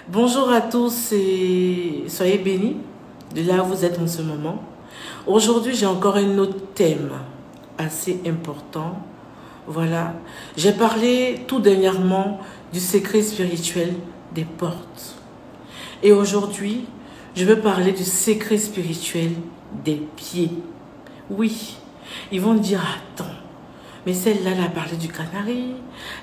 Bonjour à tous et soyez bénis de là où vous êtes en ce moment. Aujourd'hui, j'ai encore un autre thème assez important. Voilà, j'ai parlé tout dernièrement du secret spirituel des portes. Et aujourd'hui, je veux parler du secret spirituel des pieds. Oui, ils vont dire, attends, mais celle-là, elle a parlé du canari,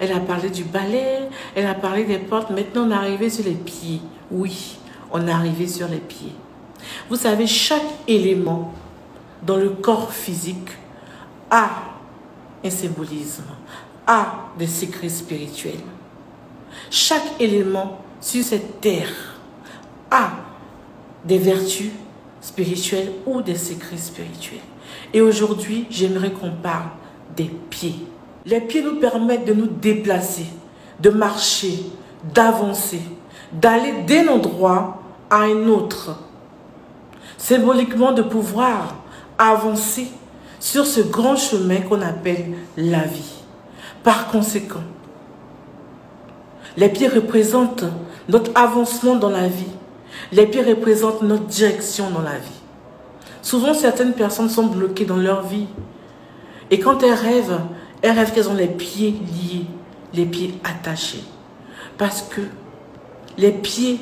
elle a parlé du balai, elle a parlé des portes. Maintenant, on est arrivé sur les pieds. Oui, on est arrivé sur les pieds. Vous savez, chaque élément dans le corps physique a un symbolisme, a des secrets spirituels. Chaque élément sur cette terre a des vertus spirituelles ou des secrets spirituels. Et aujourd'hui, j'aimerais qu'on parle des pieds. Les pieds nous permettent de nous déplacer, de marcher, d'avancer, d'aller d'un endroit à un autre. Symboliquement de pouvoir avancer sur ce grand chemin qu'on appelle la vie. Par conséquent, les pieds représentent notre avancement dans la vie. Les pieds représentent notre direction dans la vie. Souvent, certaines personnes sont bloquées dans leur vie. Et quand elles rêvent qu'elles ont les pieds liés, les pieds attachés. Parce que les pieds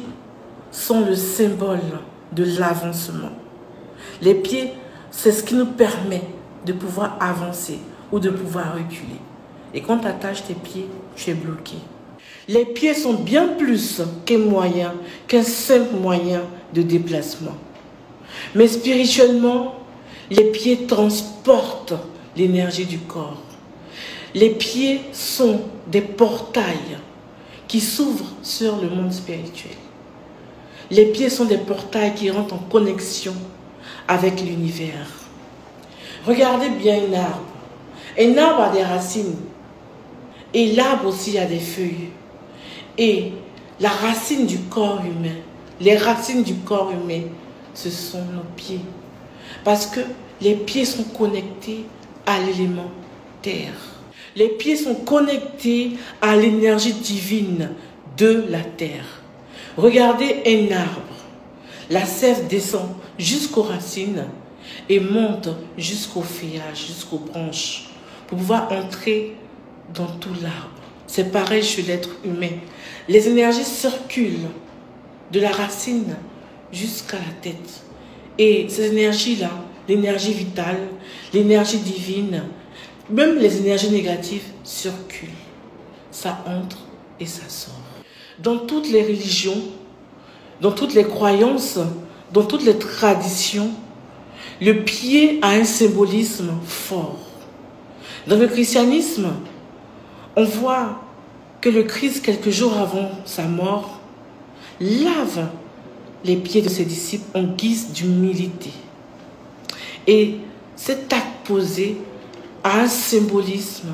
sont le symbole de l'avancement. Les pieds, c'est ce qui nous permet de pouvoir avancer ou de pouvoir reculer. Et quand tu attaches tes pieds, tu es bloqué. Les pieds sont bien plus qu'un moyen, qu'un simple moyen de déplacement. Mais spirituellement, les pieds transportent l'énergie du corps. Les pieds sont des portails qui s'ouvrent sur le monde spirituel. Les pieds sont des portails qui rentrent en connexion avec l'univers. Regardez bien un arbre. Un arbre a des racines. Et l'arbre aussi a des feuilles. Et la racine du corps humain, les racines du corps humain, ce sont nos pieds. Parce que les pieds sont connectés à l'élément terre. Les pieds sont connectés à l'énergie divine de la terre. Regardez un arbre. La sève descend jusqu'aux racines et monte jusqu'au feuillage, jusqu'aux branches, pour pouvoir entrer dans tout l'arbre. C'est pareil chez l'être humain. Les énergies circulent de la racine jusqu'à la tête. Et ces énergies-là, l'énergie vitale, l'énergie divine, même les énergies négatives circulent. Ça entre et ça sort. Dans toutes les religions, dans toutes les croyances, dans toutes les traditions, le pied a un symbolisme fort. Dans le christianisme, on voit que le Christ, quelques jours avant sa mort, lave les pieds de ses disciples en guise d'humilité. Et cet acte posé a un symbolisme,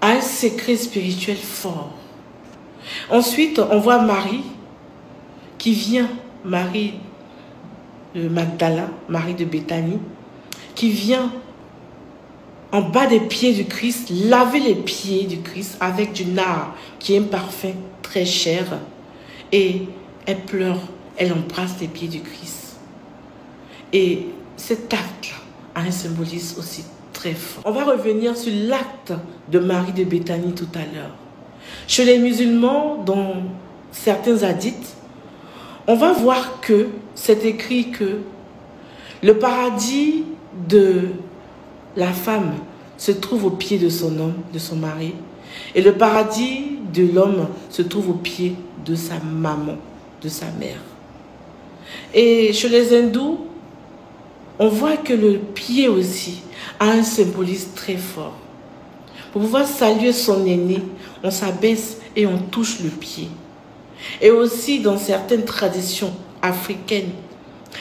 a un secret spirituel fort. Ensuite, on voit Marie qui vient, Marie de Magdala, Marie de Béthanie, qui vient en bas des pieds du Christ, laver les pieds du Christ avec du nard, qui est un parfum très cher. Et elle pleure, elle embrasse les pieds du Christ. Et cet acte-là a un symbolisme aussi très fort. On va revenir sur l'acte de Marie de Béthanie tout à l'heure. Chez les musulmans, dans certains hadiths, on va voir que c'est écrit que le paradis de la femme se trouve au pied de son homme, de son mari, et le paradis de l'homme se trouve au pied de sa maman, de sa mère. Et chez les hindous, on voit que le pied aussi a un symbolisme très fort. Pour pouvoir saluer son aîné, on s'abaisse et on touche le pied. Et aussi dans certaines traditions africaines,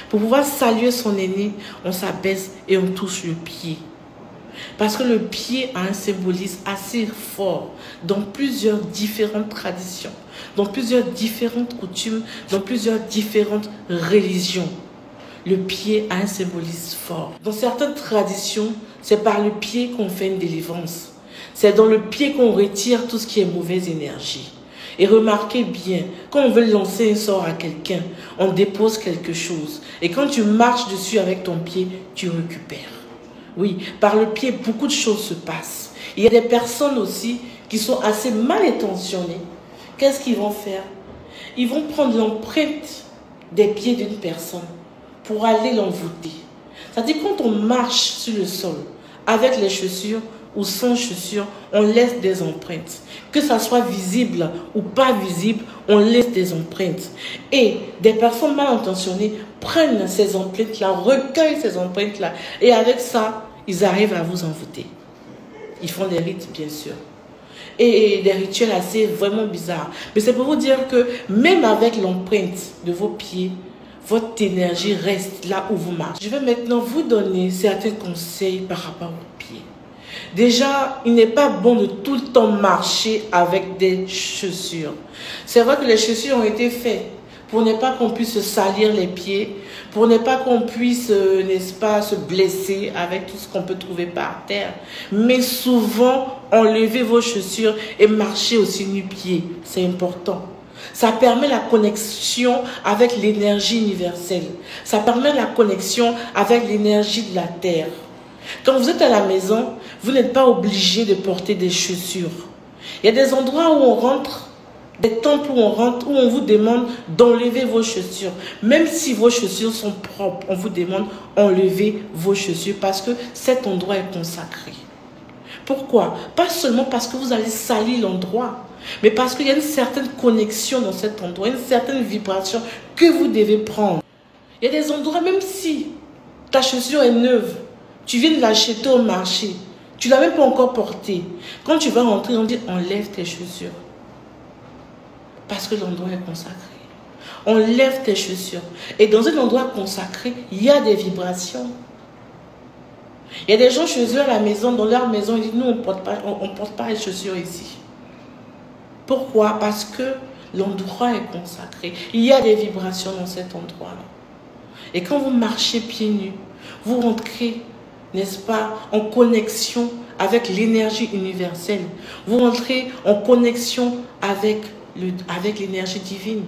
pour pouvoir saluer son aîné, on s'abaisse et on touche le pied. Parce que le pied a un symbolisme assez fort dans plusieurs différentes traditions, dans plusieurs différentes coutumes, dans plusieurs différentes religions. Le pied a un symbolisme fort. Dans certaines traditions, c'est par le pied qu'on fait une délivrance. C'est dans le pied qu'on retire tout ce qui est mauvaise énergie. Et remarquez bien, quand on veut lancer un sort à quelqu'un, on dépose quelque chose. Et quand tu marches dessus avec ton pied, tu récupères. Oui, par le pied, beaucoup de choses se passent. Il y a des personnes aussi qui sont assez mal intentionnées. Qu'est-ce qu'ils vont faire? Ils vont prendre l'empreinte des pieds d'une personne pour aller l'envoûter. C'est-à-dire quand on marche sur le sol avec les chaussures ou sans chaussures, on laisse des empreintes. Que ça soit visible ou pas visible, on laisse des empreintes. Et des personnes mal intentionnées prennent ces empreintes-là, recueillent ces empreintes-là. Et avec ça, ils arrivent à vous envoûter. Ils font des rites, bien sûr. Et des rituels assez vraiment bizarres. Mais c'est pour vous dire que même avec l'empreinte de vos pieds, votre énergie reste là où vous marchez. Je vais maintenant vous donner certains conseils par rapport aux pieds. Déjà, il n'est pas bon de tout le temps marcher avec des chaussures. C'est vrai que les chaussures ont été faites pour ne pas qu'on puisse se salir les pieds, pour ne pas qu'on puisse, n'est-ce pas, se blesser avec tout ce qu'on peut trouver par terre. Mais souvent, enlevez vos chaussures et marchez aussi nu-pieds. C'est important. Ça permet la connexion avec l'énergie universelle. Ça permet la connexion avec l'énergie de la terre. Quand vous êtes à la maison, vous n'êtes pas obligé de porter des chaussures. Il y a des endroits où on rentre, des temples où on rentre, où on vous demande d'enlever vos chaussures. Même si vos chaussures sont propres, on vous demande d'enlever vos chaussures parce que cet endroit est consacré. Pourquoi? Pas seulement parce que vous allez salir l'endroit, mais parce qu'il y a une certaine connexion dans cet endroit, une certaine vibration que vous devez prendre. Il y a des endroits, même si ta chaussure est neuve, tu viens de l'acheter au marché, tu ne l'as même pas encore portée. Quand tu vas rentrer, on dit enlève tes chaussures. Parce que l'endroit est consacré. Enlève tes chaussures. Et dans un endroit consacré, il y a des vibrations. Il y a des gens chez eux à la maison, dans leur maison, ils disent nous, on ne porte pas les chaussures ici. Pourquoi? Parce que l'endroit est consacré. Il y a des vibrations dans cet endroit-là. Et quand vous marchez pieds nus, vous rentrez, n'est-ce pas, en connexion avec l'énergie universelle. Vous rentrez en connexion avec l'énergie divine.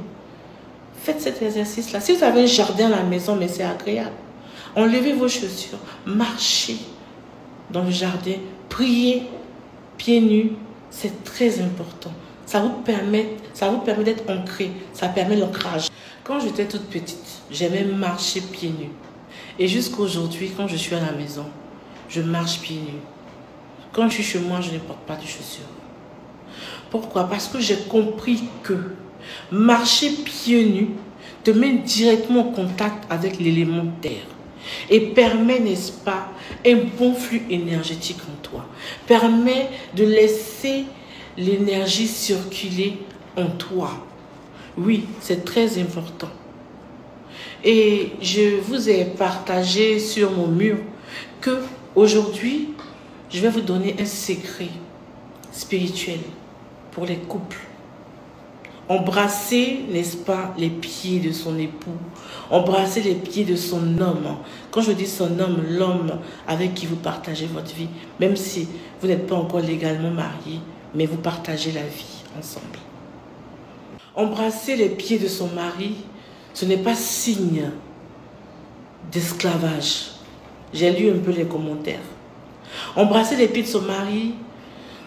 Faites cet exercice-là. Si vous avez un jardin à la maison, mais c'est agréable, enlevez vos chaussures, marchez dans le jardin, priez pieds nus, c'est très important. Ça vous permet d'être ancré, ça permet l'ancrage. Quand j'étais toute petite, j'aimais marcher pieds nus. Et jusqu'à aujourd'hui, quand je suis à la maison, je marche pieds nus. Quand je suis chez moi, je ne porte pas de chaussures. Pourquoi? Parce que j'ai compris que marcher pieds nus te met directement en contact avec l'élément terre et permet, n'est-ce pas, un bon flux énergétique en toi. Permet de laisser l'énergie circuler en toi. Oui, c'est très important. Et je vous ai partagé sur mon mur que aujourd'hui, je vais vous donner un secret spirituel pour les couples. Embrasser, n'est-ce pas, les pieds de son époux. Embrasser les pieds de son homme. Quand je dis son homme, l'homme avec qui vous partagez votre vie, même si vous n'êtes pas encore légalement marié, mais vous partagez la vie ensemble. Embrasser les pieds de son mari, ce n'est pas signe d'esclavage. J'ai lu un peu les commentaires. Embrasser les pieds de son mari,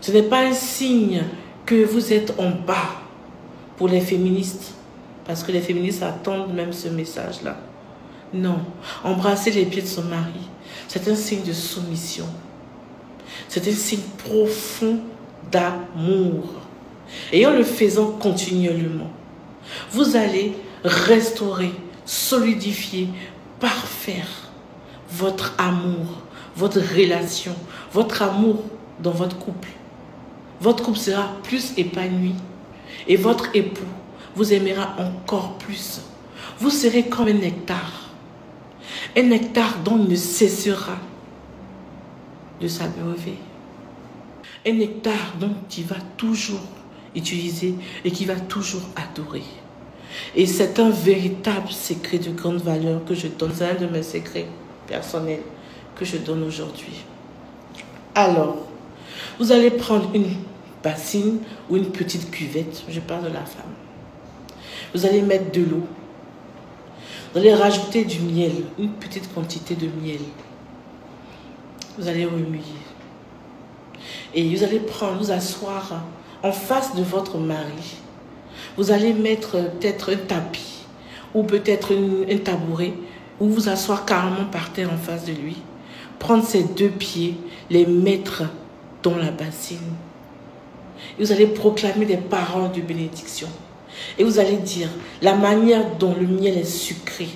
ce n'est pas un signe que vous êtes en bas pour les féministes. Parce que les féministes attendent même ce message-là. Non. Embrasser les pieds de son mari, c'est un signe de soumission. C'est un signe profond d'amour. Et en le faisant continuellement, vous allez restaurer, solidifier, parfaire votre amour, votre relation, votre amour dans votre couple. Votre couple sera plus épanoui et votre époux vous aimera encore plus. Vous serez comme un nectar dont il ne cessera de s'abreuver. Un nectar dont il va toujours utiliser et qui va toujours adorer. Et c'est un véritable secret de grande valeur que je donne. C'est un de mes secrets personnels que je donne aujourd'hui. Alors, vous allez prendre une bassine ou une petite cuvette. Je parle de la femme. Vous allez mettre de l'eau. Vous allez rajouter du miel, une petite quantité de miel. Vous allez remuer. Et vous allez vous asseoir en face de votre mari. Vous allez mettre peut-être un tapis ou peut-être un tabouret ou vous asseoir carrément par terre en face de lui. Prendre ses deux pieds, les mettre dans la bassine. Et vous allez proclamer des paroles de bénédiction. Et vous allez dire, la manière dont le miel est sucré,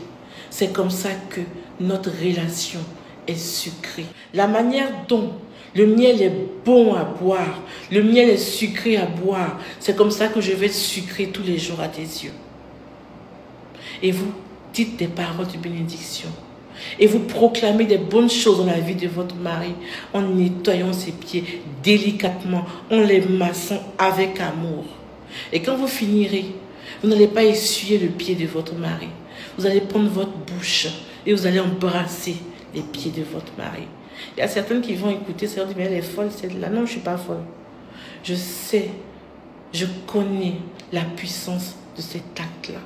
c'est comme ça que notre relation est sucrée. La manière dont le miel est bon à boire, le miel est sucré à boire, c'est comme ça que je vais sucrer tous les jours à tes yeux. Et vous dites des paroles de bénédiction. Et vous proclamez des bonnes choses dans la vie de votre mari en nettoyant ses pieds délicatement, en les massant avec amour. Et quand vous finirez, vous n'allez pas essuyer le pied de votre mari. Vous allez prendre votre bouche et vous allez embrasser les pieds de votre mari. Il y a certaines qui vont écouter, ça leur dit, mais elle est folle, celle-là. Non, je ne suis pas folle. Je sais, je connais la puissance de cet acte-là.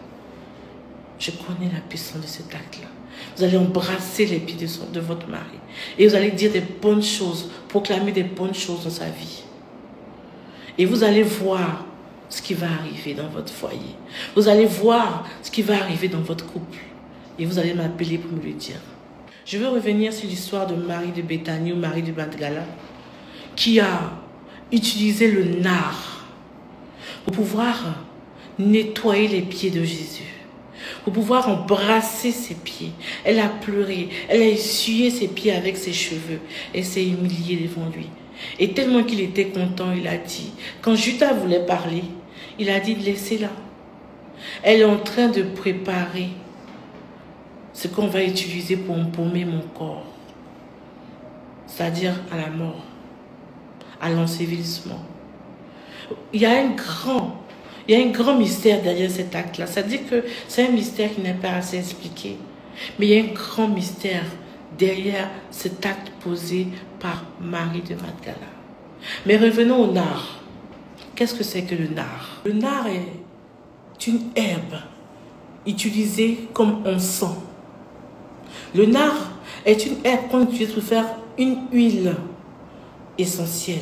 Je connais la puissance de cet acte-là. Vous allez embrasser les pieds de votre mari. Et vous allez dire des bonnes choses, proclamer des bonnes choses dans sa vie. Et vous allez voir ce qui va arriver dans votre foyer. Vous allez voir ce qui va arriver dans votre couple. Et vous allez m'appeler pour me le dire. Je veux revenir sur l'histoire de Marie de Béthanie ou Marie de Magdala qui a utilisé le nard pour pouvoir nettoyer les pieds de Jésus, pour pouvoir embrasser ses pieds. Elle a pleuré, elle a essuyé ses pieds avec ses cheveux et s'est humiliée devant lui. Et tellement qu'il était content, il a dit, quand Judas voulait parler, il a dit, laissez-la. Elle est en train de préparer ce qu'on va utiliser pour embaumer mon corps, c'est-à-dire à la mort, à l'ensevelissement. Il y a un grand mystère derrière cet acte-là. Ça dit que c'est un mystère qui n'est pas assez expliqué, mais il y a un grand mystère derrière cet acte posé par Marie de Magdala. Mais revenons au nard. Qu'est-ce que c'est que le nard? Le nard est une herbe utilisée comme encens. Le nard est une herbe qu'on utilise pour faire une huile essentielle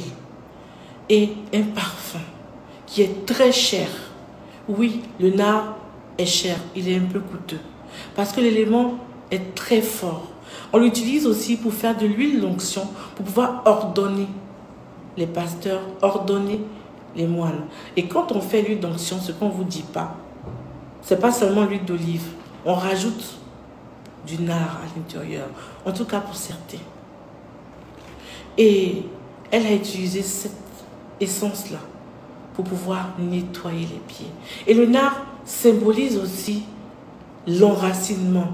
et un parfum qui est très cher. Oui, le nard est cher, il est un peu coûteux parce que l'élément est très fort. On l'utilise aussi pour faire de l'huile d'onction, pour pouvoir ordonner les pasteurs, ordonner les moines. Et quand on fait l'huile d'onction, ce qu'on ne vous dit pas, ce n'est pas seulement l'huile d'olive. On rajoute du nard à l'intérieur, en tout cas pour certains. Et elle a utilisé cette essence-là pour pouvoir nettoyer les pieds. Et le nard symbolise aussi l'enracinement.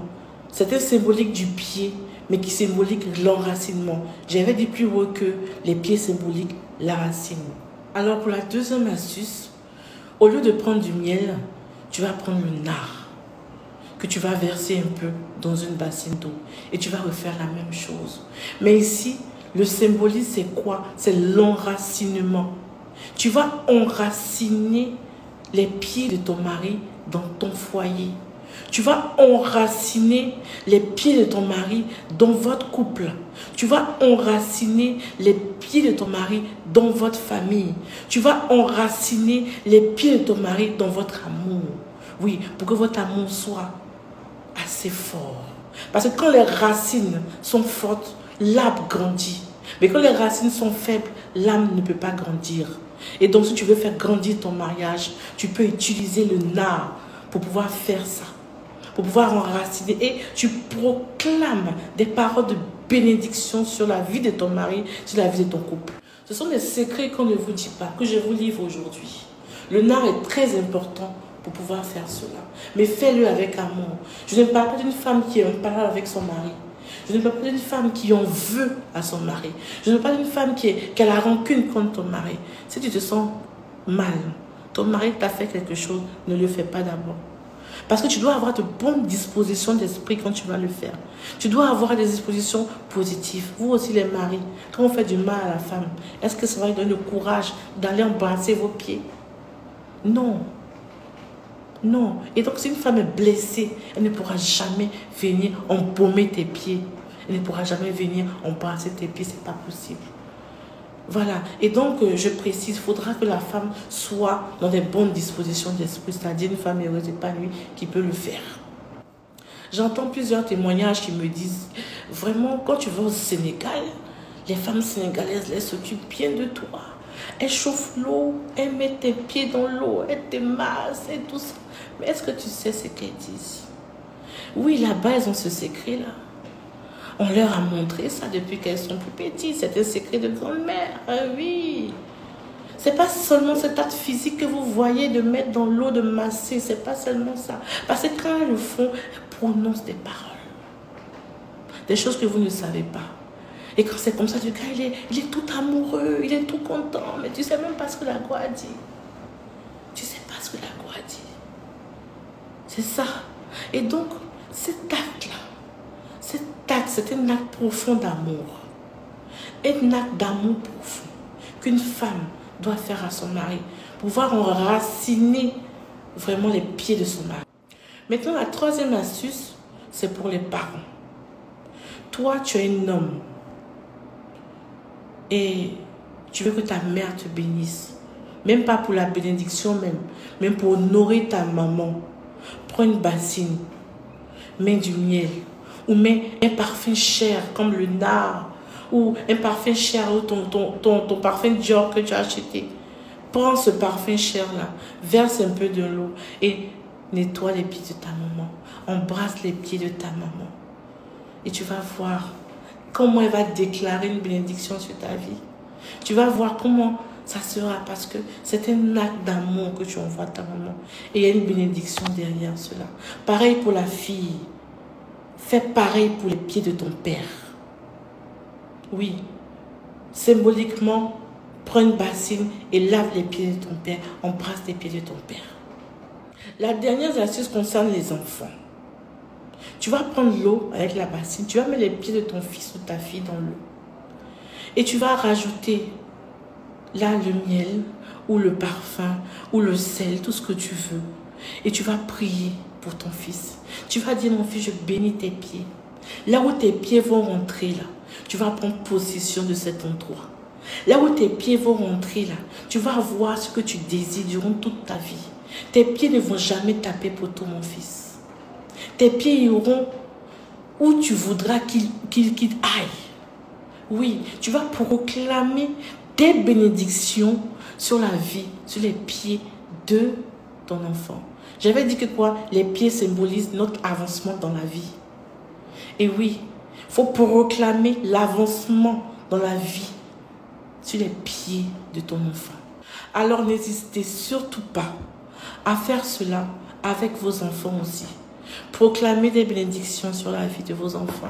C'était symbolique du pied, mais qui symbolique l'enracinement. J'avais dit plus haut que les pieds symboliquent la racine. Alors pour la deuxième astuce, au lieu de prendre du miel, tu vas prendre le nard que tu vas verser un peu dans une bassine d'eau et tu vas refaire la même chose. Mais ici, le symbolisme c'est quoi? C'est l'enracinement. Tu vas enraciner les pieds de ton mari dans ton foyer. Tu vas enraciner les pieds de ton mari dans votre couple. Tu vas enraciner les pieds de ton mari dans votre famille. Tu vas enraciner les pieds de ton mari dans votre amour. Oui, pour que votre amour soit assez fort. Parce que quand les racines sont fortes, l'arbre grandit. Mais quand les racines sont faibles, l'âme ne peut pas grandir. Et donc, si tu veux faire grandir ton mariage, tu peux utiliser le nard pour pouvoir faire ça. Pour pouvoir enraciner. Et tu proclames des paroles de bénédiction sur la vie de ton mari, sur la vie de ton couple. Ce sont des secrets qu'on ne vous dit pas, que je vous livre aujourd'hui. Le nard est très important pour pouvoir faire cela. Mais fais-le avec amour. Je ne parle pas d'une femme qui est en parole avec son mari. Je ne parle pas d'une femme qui en veut à son mari. Je ne parle pas d'une femme qui a la rancune contre ton mari. Si tu te sens mal, ton mari t'a fait quelque chose, ne le fais pas d'abord. Parce que tu dois avoir de bonnes dispositions d'esprit quand tu vas le faire. Tu dois avoir des dispositions positives. Vous aussi les maris, quand on fait du mal à la femme, est-ce que ça va lui donner le courage d'aller embrasser vos pieds? Non. Non. Et donc si une femme est blessée, elle ne pourra jamais venir embaumer tes pieds. Elle ne pourra jamais venir embrasser tes pieds, c'est pas possible. Voilà. Et donc, je précise, il faudra que la femme soit dans des bonnes dispositions d'esprit, c'est-à-dire une femme heureuse et épanouie qui peut le faire. J'entends plusieurs témoignages qui me disent, vraiment, quand tu vas au Sénégal, les femmes sénégalaises, elles s'occupent bien de toi. Elles chauffent l'eau, elles mettent tes pieds dans l'eau, elles te massent et tout ça. Mais est-ce que tu sais ce qu'elles disent? Oui, là-bas, elles ont ce secret-là. On leur a montré ça depuis qu'elles sont plus petites. C'est un secret de grand-mère. Ah oui. C'est pas seulement cet acte physique que vous voyez de mettre dans l'eau, de masser. C'est pas seulement ça. Parce que quand elles le font, elles prononcent des paroles. Des choses que vous ne savez pas. Et quand c'est comme ça, le gars, il est tout amoureux, il est tout content. Mais tu sais même pas ce que la go a dit. Tu sais pas ce que la go a dit. C'est ça. Et donc, cet acte-là, c'est un acte profond d'amour. Un acte d'amour profond qu'une femme doit faire à son mari. Pouvoir enraciner vraiment les pieds de son mari. Maintenant, la troisième astuce, c'est pour les parents. Toi, tu es un homme. Et tu veux que ta mère te bénisse. Même pas pour la bénédiction même pour honorer ta maman. Prends une bassine, mets du miel. Ou mets un parfum cher comme le nard. Ou un parfum cher ou ton parfum Dior que tu as acheté. Prends ce parfum cher là. Verse un peu de l'eau. Et nettoie les pieds de ta maman. Embrasse les pieds de ta maman. Et tu vas voir comment elle va déclarer une bénédiction sur ta vie. Tu vas voir comment ça sera. Parce que c'est un acte d'amour que tu envoies à ta maman. Et il y a une bénédiction derrière cela. Pareil pour la fille. Fais pareil pour les pieds de ton père. Oui, symboliquement, prends une bassine et lave les pieds de ton père. Embrasse les pieds de ton père. La dernière astuce concerne les enfants. Tu vas prendre l'eau avec la bassine. Tu vas mettre les pieds de ton fils ou ta fille dans l'eau. Et tu vas rajouter là le miel ou le parfum ou le sel, tout ce que tu veux. Et tu vas prier pour ton fils. Tu vas dire, mon fils, je bénis tes pieds. Là où tes pieds vont rentrer, là, tu vas prendre possession de cet endroit. Là où tes pieds vont rentrer, là, tu vas avoir ce que tu désires durant toute ta vie. Tes pieds ne vont jamais taper poteau, mon fils. Tes pieds iront où tu voudras qu'ils aillent. Oui, tu vas proclamer des bénédictions sur la vie, sur les pieds de ton enfant. J'avais dit que quoi? Les pieds symbolisent notre avancement dans la vie. Et oui, il faut proclamer l'avancement dans la vie sur les pieds de ton enfant. Alors n'hésitez surtout pas à faire cela avec vos enfants aussi. Proclamez des bénédictions sur la vie de vos enfants.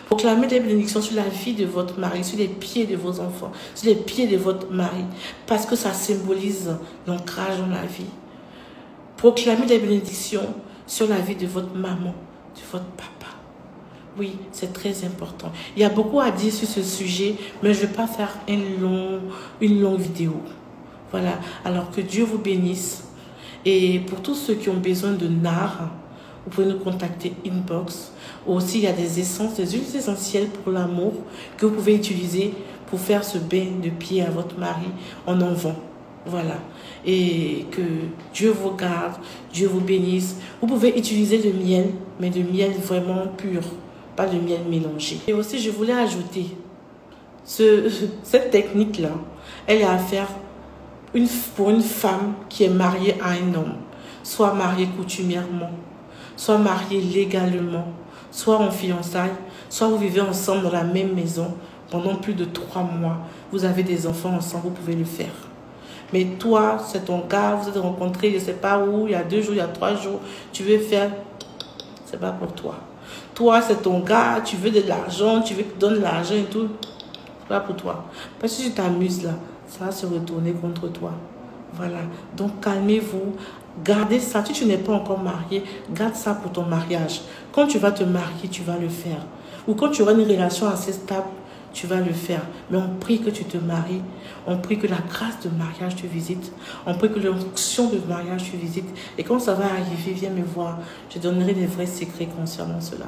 Proclamez des bénédictions sur la vie de votre mari, sur les pieds de vos enfants, sur les pieds de votre mari, parce que ça symbolise l'ancrage dans la vie. Proclamez des bénédictions sur la vie de votre maman, de votre papa. Oui, c'est très important. Il y a beaucoup à dire sur ce sujet, mais je ne vais pas faire une longue vidéo. Voilà, alors que Dieu vous bénisse. Et pour tous ceux qui ont besoin de nard, vous pouvez nous contacter inbox. Aussi, il y a des essences, des huiles essentielles pour l'amour que vous pouvez utiliser pour faire ce bain de pied à votre mari en vend. Voilà. Et que Dieu vous garde, Dieu vous bénisse. Vous pouvez utiliser le miel, mais le miel vraiment pur, pas de miel mélangé. Et aussi, je voulais ajouter, cette technique-là, elle est à faire pour une femme qui est mariée à un homme, soit mariée coutumièrement, soit mariée légalement, soit en fiançailles, soit vous vivez ensemble dans la même maison pendant plus de 3 mois. Vous avez des enfants ensemble, vous pouvez le faire. Mais toi, c'est ton gars, vous êtes rencontrés, je ne sais pas où, il y a 2 jours, il y a 3 jours, tu veux faire, c'est pas pour toi. Toi, c'est ton gars, tu veux de l'argent, tu veux qu'il te donne de l'argent et tout, c'est pas pour toi. Parce que si tu t'amuses là, ça va se retourner contre toi. Voilà. Donc, calmez-vous, Gardez ça. Si tu n'es pas encore marié, garde ça pour ton mariage. Quand tu vas te marier, tu vas le faire. Ou quand tu auras une relation assez stable, tu vas le faire. Mais on prie que tu te maries. On prie que la grâce de mariage te visite. On prie que l'onction de mariage te visite. Et quand ça va arriver, viens me voir. Je donnerai des vrais secrets concernant cela.